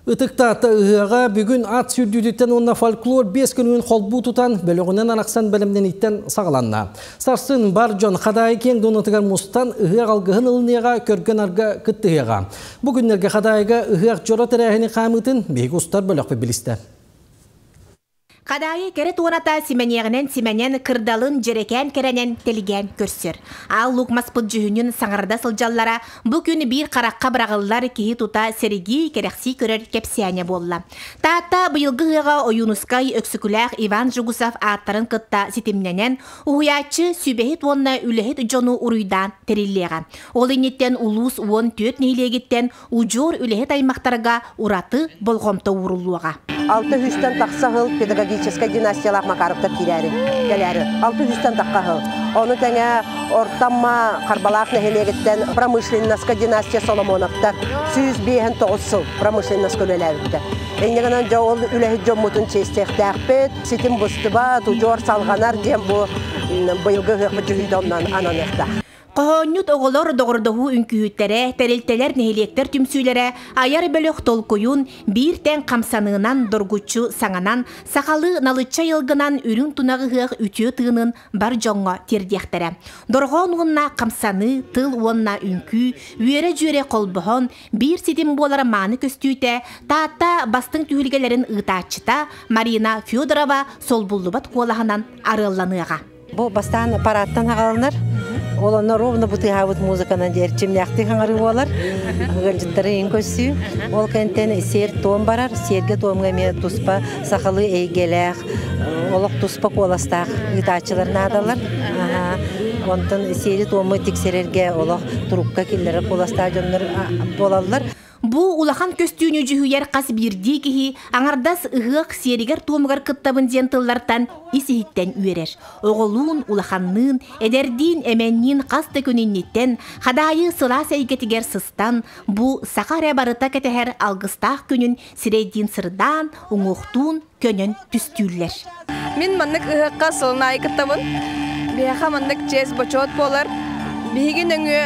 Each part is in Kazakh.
Итыктата ыһыға бүгін ат сүрдүдеттен онна фольклор 5 күнүн холбу тутан бөлігінен анақсан бәлімден иттен сағаланна. Сарсын бар жон қадай кен донатығар мұстан ыһыға алғығын ылынеға көрген арға күттіғыға. Бүгінлерге қадайға ыһыға жора тәрәхіні қамытын бейгі ұстар бөліқпі білісті. Қадайы кәрі туғаната сименен кырдалын жерекен керенен телген көрсір. Ал лукмас бұд жүхінін саңырда сылжаллара бұл күні бір қараққа бірағылар кейі тута сереги керекси көрер кепсияне болла. Таатта бұйылғы ғыға ойынускай өксікуләқ Иван Жугусов аттарын кытта сетімненен ұғыячы сүбехет онна үлехет жону ұруйдан териллеға. Ол инеттен улус уон төт нейлегеттен ұжор үлехет аймақтарға ураты болғомта урулуға. 600-тен тақсағыл педагогическая династиялақ Макаровтар келәрі. 600-тен таққағыл. Оны тәңе ортамма қарбалақ нәхелегеттен промышленнасқа династия Соломоновтар 109 сыл промышленнасқа өлеләвітті. Әйнегінен жауыл үләхет жоммутын честектәқпет, сетім бұстыба, тұжор салғанар дем бұл бұйылғы ғықпы жүхидоннан ананықта. Қоғонют оғылар доғырдығы үнкүйіттері, тәрелтелер нәхелектер түмсүйлері, аяр бөліқ толкойын, бір тән қамсанығынан дұргучу саңанан, сақалы налыча елгінан үрін тұнағы ғық үтіе тығының бар жоңға тердектері. Дұрған онна қамсаны, тыл онна үнкі, үйері жүйері қолбұғын, бір сетім болары маны көстүйті, таатта бастың түйілгелерін ұтачыта Марина Федорова сол бұллыбат қолағынан арылланыға. Бұл бастан аппараттан ағалынар. Оланна ровно бутыгавыт музыканан дерчим яхты хаңары болар. Гылжыттары ең көссі. Ол кәнттен сер том барар. Серге томға ме туспа сақалы әйгеләқ. Олық туспа қоластақ ұйтачыларын адалар. Онтын сері томы тексерерге олық тұрупқа келері қоластақ жонлар болалар. Бу улахан көстүүнү жүхүйер қас бірді кихи аңардас ұғық серігер туымғар кыттабын зентыллартан исихиттен үйерер. Оғылуын улаханнын, эдердин эменнин қасты күніннеттен, қадайы сыла сәйгетігер сыстан, бу сақар барыта кәтәхер алғыстақ күнін сірейдин сырдан, ұңуқтуын көнін түстүллер. Мен маннык ұғыққа сылынай кыттабын, бияқа маннык чез бочот болар, бігін өңі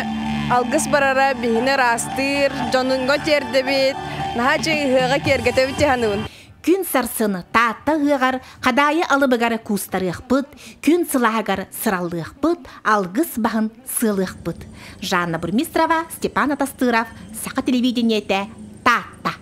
алгыс барара бihine растыр, жонунго тердебит, нахачы ыһыга кергетебит хануун. Күн сарсыны таатта ыһыгар, кадайы алыбыгар кустарыхпыт, күн сылаагар сыраллыхпыт, алгыс бахын сылыхпыт. Жанна Бурмистрова, Степан Атастыров, Сақа телевидениете, таатта.